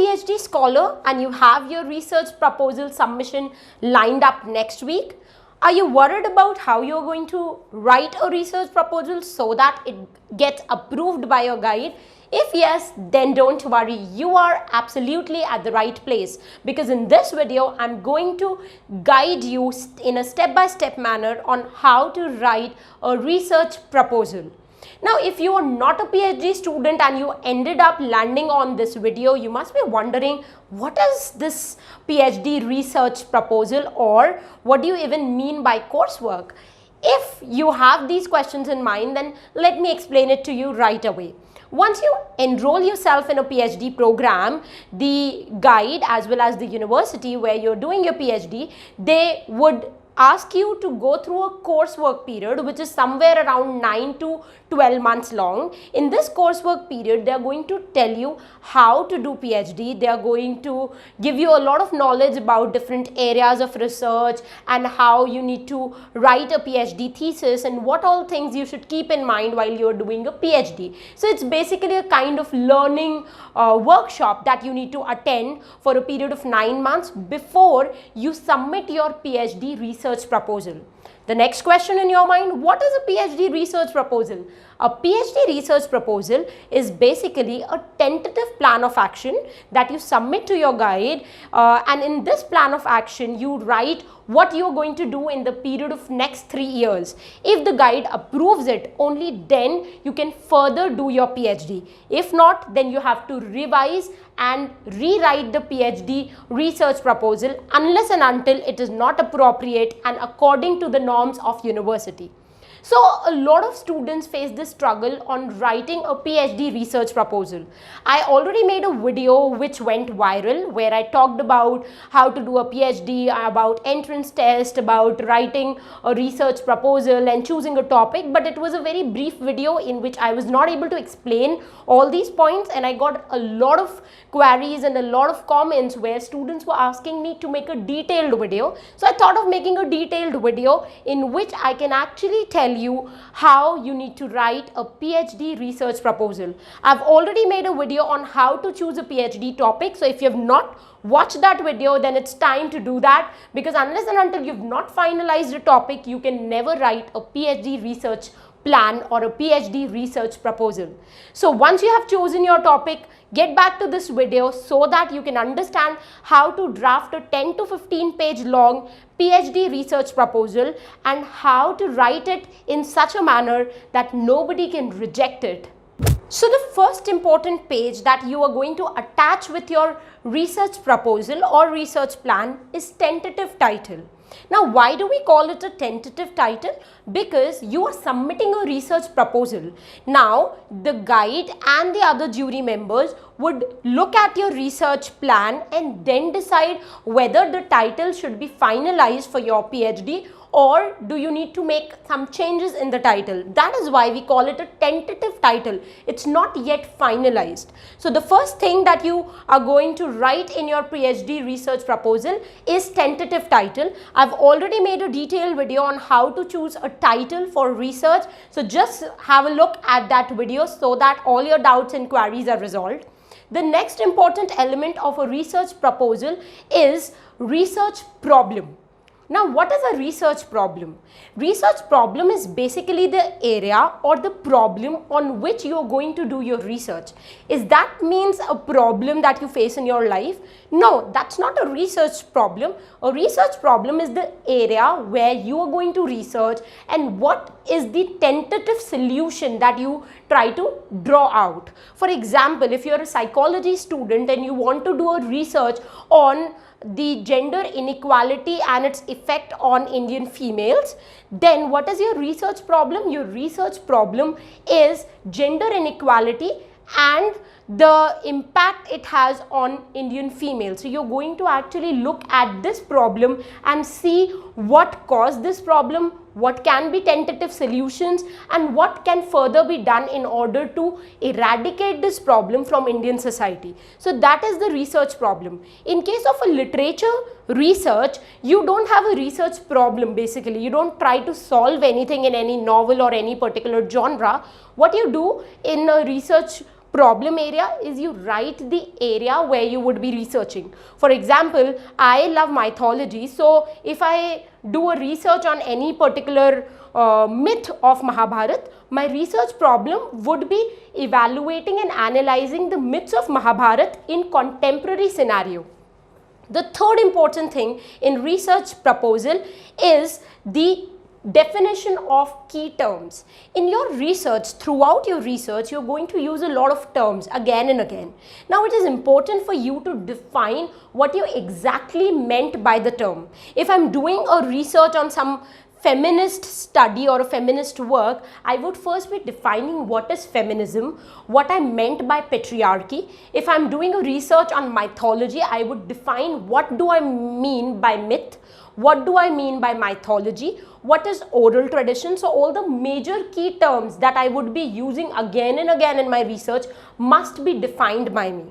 PhD scholar and you have your research proposal submission lined up next week? Are you worried about how you're going to write a research proposal so that it gets approved by your guide? If yes, then don't worry, you are absolutely at the right place, because in this video, I'm going to guide you in a step-by-step manner on how to write a research proposal. Now, if you are not a PhD student and you ended up landing on this video, you must be wondering, what is this PhD research proposal, or what do you even mean by coursework? If you have these questions in mind, then let me explain it to you right away. Once you enroll yourself in a PhD program, the guide as well as the university where you're doing your PhD, they would ask you to go through a coursework period which is somewhere around 9 to 12 months long. In this coursework period, they are going to tell you how to do PhD. They are going to give you a lot of knowledge about different areas of research and how you need to write a PhD thesis and what all things you should keep in mind while you're doing a PhD. So it's basically a kind of learning workshop that you need to attend for a period of 9 months before you submit your PhD research proposal. The next question in your mind, what is a PhD research proposal? A PhD research proposal is basically a tentative plan of action that you submit to your guide, and in this plan of action you write what you are going to do in the period of next 3 years. If the guide approves it, only then you can further do your PhD. If not, then you have to revise and rewrite the PhD research proposal unless and until it is not appropriate and according to the norms of university. So a lot of students face this struggle on writing a PhD research proposal. I already made a video which went viral where I talked about how to do a PhD, about entrance test, about writing a research proposal and choosing a topic, but it was a very brief video in which I was not able to explain all these points, and I got a lot of queries and a lot of comments where students were asking me to make a detailed video. So I thought of making a detailed video in which I can actually tell you how you need to write a PhD research proposal. I've already made a video on how to choose a PhD topic, so if you have not watched that video, then it's time to do that, because unless and until you've not finalized a topic, you can never write a PhD research plan or a PhD research proposal. So once you have chosen your topic, get back to this video so that you can understand how to draft a 10 to 15 page long PhD research proposal and how to write it in such a manner that nobody can reject it. So the first important page that you are going to attach with your research proposal or research plan is tentative title. Now, why do we call it a tentative title? Because you are submitting a research proposal. Now, the guide and the other jury members would look at your research plan and then decide whether the title should be finalized for your PhD, or do you need to make some changes in the title. That is why we call it a tentative title. It's not yet finalized. So the first thing that you are going to write in your PhD research proposal is tentative title. I've already made a detailed video on how to choose a title for research. So just have a look at that video so that all your doubts and queries are resolved. The next important element of a research proposal is research problem. Now, what is a research problem? Research problem is basically the area or the problem on which you are going to do your research. Is that means a problem that you face in your life? No, that's not a research problem. A research problem is the area where you are going to research and what is the tentative solution that you try to draw out. For example, if you're a psychology student and you want to do a research on the gender inequality and its effect on Indian females, then what is your research problem? Your research problem is gender inequality and the impact it has on Indian females. So you're going to actually look at this problem and see what caused this problem, what can be tentative solutions, and what can further be done in order to eradicate this problem from Indian society. So that is the research problem. In case of a literature research, you don't have a research problem basically. You don't try to solve anything in any novel or any particular genre. What you do in a research problem area is you write the area where you would be researching. For example, I love mythology, so if I do a research on any particular myth of Mahabharata, my research problem would be evaluating and analyzing the myths of Mahabharata in contemporary scenario. The third important thing in research proposal is the definition of key terms. In your research, throughout your research, you're going to use a lot of terms again and again. Now it is important for you to define what you exactly meant by the term. If I'm doing a research on some feminist study or a feminist work, I would first be defining what is feminism, what I meant by patriarchy. If I'm doing a research on mythology, I would define what do I mean by myth, what do I mean by mythology, what is oral tradition. So all the major key terms that I would be using again and again in my research must be defined by me.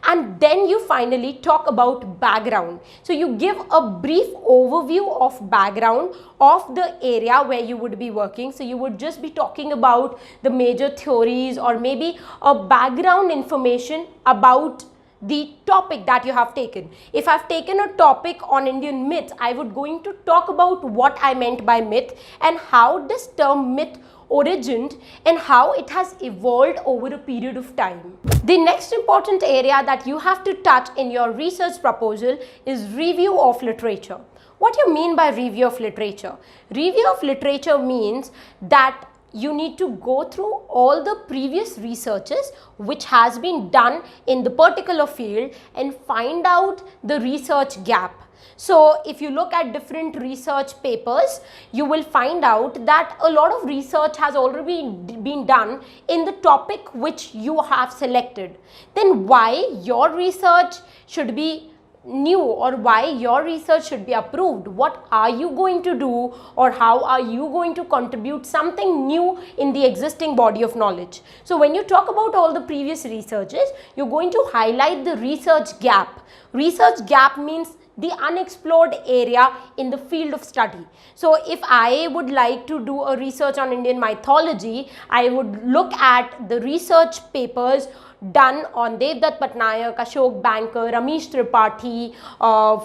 And then you finally talk about background. So you give a brief overview of background of the area where you would be working. So you would just be talking about the major theories or maybe a background information about the topic that you have taken. If I've taken a topic on Indian myths, I would going to talk about what I meant by myth and how this term myth origined and how it has evolved over a period of time. The next important area that you have to touch in your research proposal is review of literature. What do you mean by review of literature? Review of literature means that you need to go through all the previous researches which has been done in the particular field and find out the research gap. So if you look at different research papers, you will find out that a lot of research has already been done in the topic which you have selected. Then why your research should be new or why your research should be approved? What are you going to do or how are you going to contribute something new in the existing body of knowledge? So when you talk about all the previous researches, you're going to highlight the research gap. Research gap means the unexplored area in the field of study. So if I would like to do a research on Indian mythology, I would look at the research papers done on Devdutt Patnaik, Ashok Banker, Ramesh Tripathi,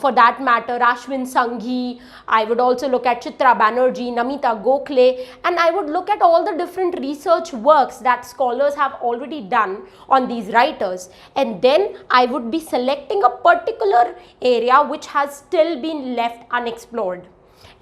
for that matter Ashwin Sanghi. I would also look at Chitra Banerjee, Namita Gokhale, and I would look at all the different research works that scholars have already done on these writers, and then I would be selecting a particular area which has still been left unexplored.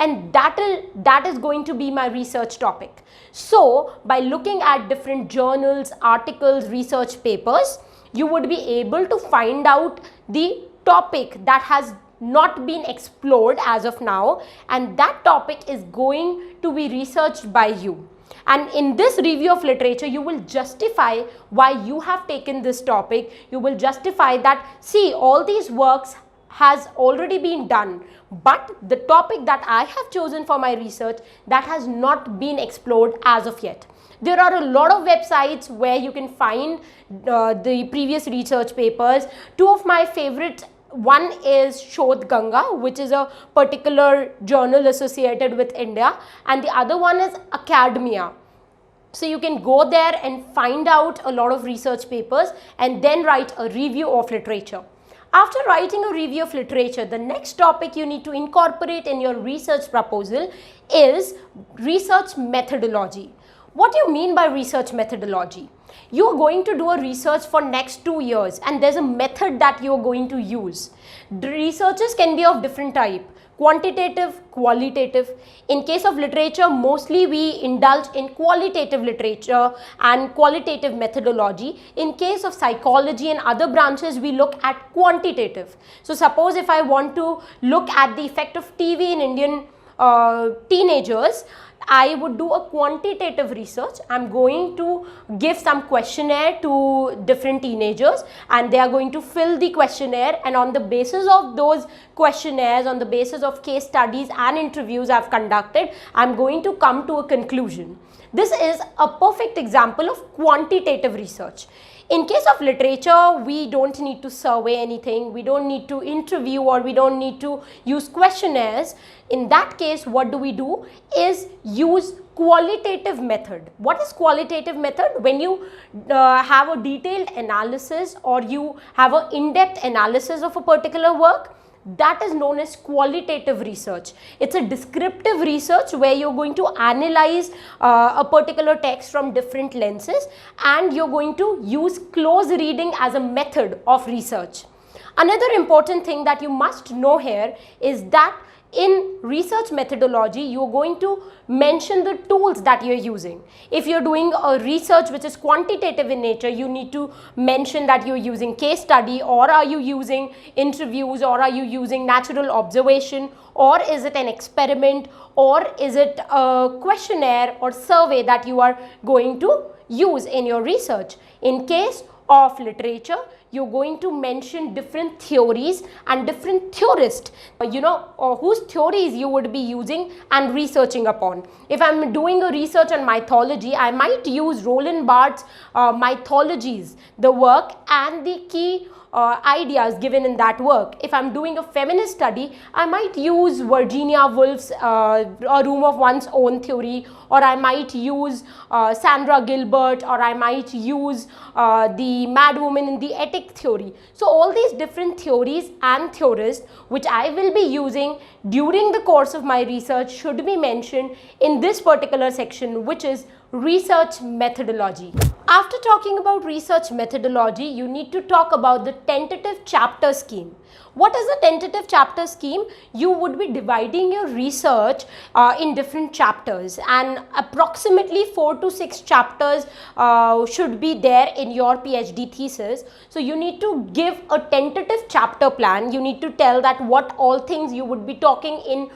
And that is going to be my research topic. So by looking at different journals, articles, research papers, you would be able to find out the topic that has not been explored as of now, and that topic is going to be researched by you. And in this review of literature, you will justify why you have taken this topic. You will justify that, see, all these works has already been done, but the topic that I have chosen for my research, that has not been explored as of yet. There are a lot of websites where you can find the previous research papers. Two of my favorites, one is Shodh Ganga, which is a particular journal associated with India, and the other one is Academia. So you can go there and find out a lot of research papers and then write a review of literature. After writing a review of literature, the next topic you need to incorporate in your research proposal is research methodology. What do you mean by research methodology? You are going to do a research for next 2 years and there's a method that you are going to use. The researches can be of different type. Quantitative, qualitative. In case of literature, mostly we indulge in qualitative literature and qualitative methodology. In case of psychology and other branches, we look at quantitative. So suppose if I want to look at the effect of TV in Indian teenagers, I would do a quantitative research. I'm going to give some questionnaire to different teenagers and they are going to fill the questionnaire, and on the basis of those questionnaires, on the basis of case studies and interviews I've conducted, I'm going to come to a conclusion. This is a perfect example of quantitative research. In case of literature, we don't need to survey anything, we don't need to interview, or we don't need to use questionnaires. In that case, what do we do is use qualitative method. What is qualitative method? When you have a detailed analysis or you have an in-depth analysis of a particular work, that is known as qualitative research. It's a descriptive research where you're going to analyze a particular text from different lenses, and you're going to use close reading as a method of research. Another important thing that you must know here is that in research methodology, you're going to mention the tools that you're using. If you're doing a research which is quantitative in nature, you need to mention that you're using case study, or are you using interviews, or are you using natural observation, or is it an experiment, or is it a questionnaire or survey that you are going to use in your research. In case of literature, you're going to mention different theories and different theorists, whose theories you would be using and researching upon. If I'm doing a research on mythology, I might use Roland Barthes' mythologies, the work and the key ideas given in that work. If I'm doing a feminist study, I might use Virginia Woolf's A Room of One's Own theory, or I might use Sandra Gilbert, or I might use the Mad Woman in the Ethic theory. So all these different theories and theorists which I will be using during the course of my research should be mentioned in this particular section, which is research methodology. After talking about research methodology, you need to talk about the tentative chapter scheme. What is a tentative chapter scheme? You would be dividing your research in different chapters, and approximately 4 to 6 chapters should be there in your PhD thesis. So you need to give a tentative chapter plan. You need to tell that what all things you would be talking in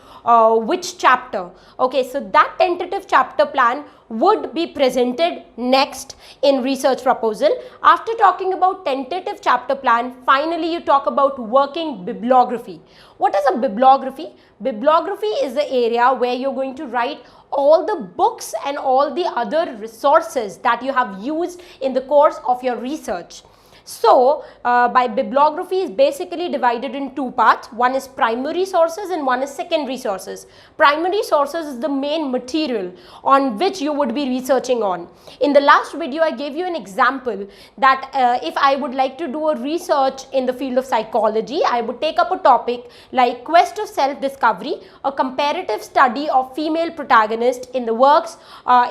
which chapter. Okay, so that tentative chapter plan would be presented next in research proposal. After talking about tentative chapter plan, finally you talk about working bibliography. What is a bibliography? Bibliography is the area where you're going to write all the books and all the other resources that you have used in the course of your research. So, by bibliography is basically divided in two parts. One is primary sources and one is secondary sources. Primary sources is the main material on which you would be researching on. In the last video, I gave you an example that if I would like to do a research in the field of psychology, I would take up a topic like Quest of Self-Discovery, a comparative study of female protagonists in the works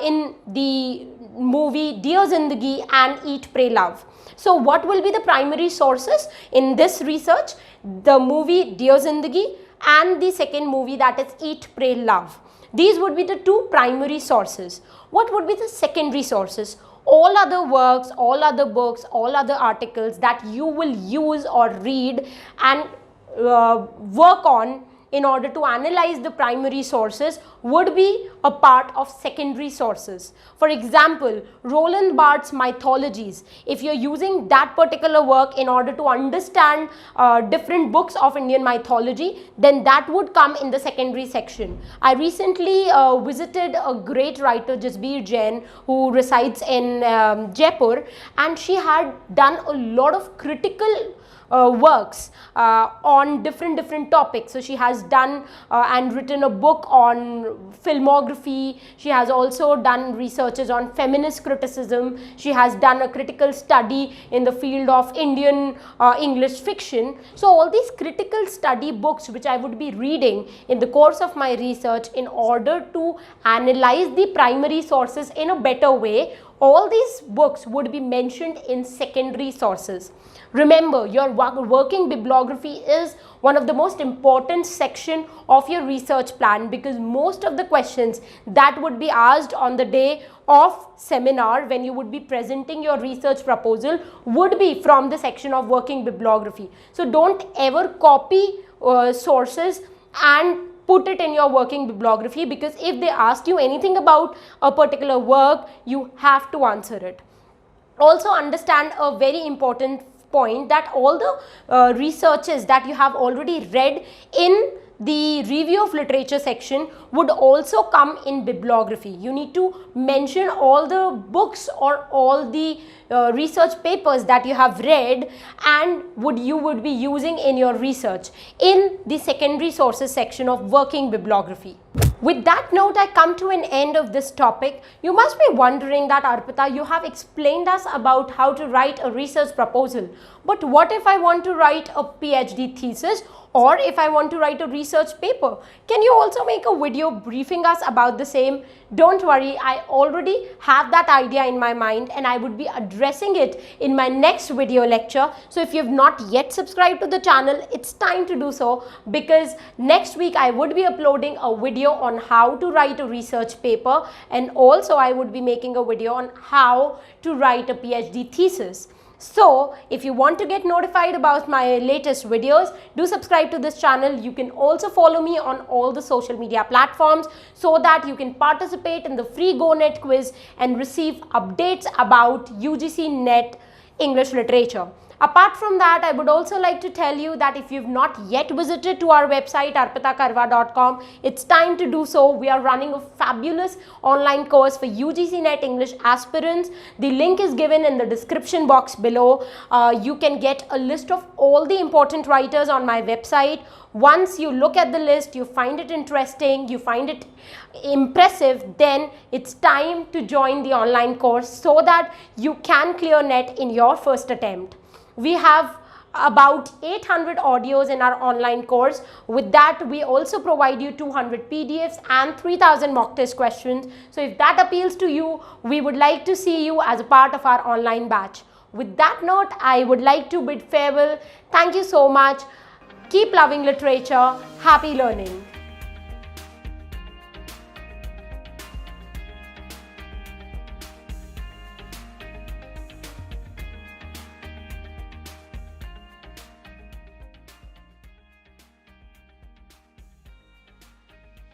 in the movie Dear Zindagi and Eat, Pray, Love. So what will be the primary sources in this research? The movie Dear Zindagi and the second movie, that is Eat, Pray, Love. These would be the two primary sources. What would be the secondary sources? All other works, all other books, all other articles that you will use or read and work on in order to analyze the primary sources would be a part of secondary sources. For example, Roland Barthes' mythologies. If you're using that particular work in order to understand different books of Indian mythology, then that would come in the secondary section. I recently visited a great writer, Jasbir Jain, who resides in Jaipur, and she had done a lot of critical works on different topics. So she has done and written a book on filmography. She has also done researches on feminist criticism. She has done a critical study in the field of Indian English fiction. So all these critical study books which I would be reading in the course of my research in order to analyze the primary sources in a better way, all these books would be mentioned in secondary sources. Remember, your working bibliography is one of the most important section of your research plan, because most of the questions that would be asked on the day of seminar when you would be presenting your research proposal would be from the section of working bibliography. So don't ever copy sources and put it in your working bibliography, because if they ask you anything about a particular work, you have to answer it. Also understand a very important point that all the researches that you have already read in the review of literature section would also come in bibliography. You need to mention all the books or all the research papers that you have read and you would be using in your research in the secondary sources section of working bibliography. With that note, I come to an end of this topic. You must be wondering that, Arpita, you have explained us about how to write a research proposal. But what if I want to write a PhD thesis, or if I want to write a research paper? Can you also make a video briefing us about the same? Don't worry, I already have that idea in my mind and I would be addressing it in my next video lecture. So if you have not yet subscribed to the channel, it's time to do so, because next week I would be uploading a video on how to write a research paper, and also I would be making a video on how to write a PhD thesis. So if you want to get notified about my latest videos, do subscribe to this channel. You can also follow me on all the social media platforms so that you can participate in the free GoNet quiz and receive updates about UGC NET English literature. Apart from that, I would also like to tell you that if you've not yet visited to our website arpitakarwa.com, it's time to do so. We are running a fabulous online course for UGC NET English aspirants. The link is given in the description box below. You can get a list of all the important writers on my website. Once you look at the list, you find it interesting, you find it impressive, then it's time to join the online course so that you can clear NET in your first attempt. We have about 800 audios in our online course. With that, we also provide you 200 PDFs and 3000 mock test questions. So if that appeals to you, we would like to see you as a part of our online batch. With that note, I would like to bid farewell. Thank you so much. Keep loving literature. Happy learning.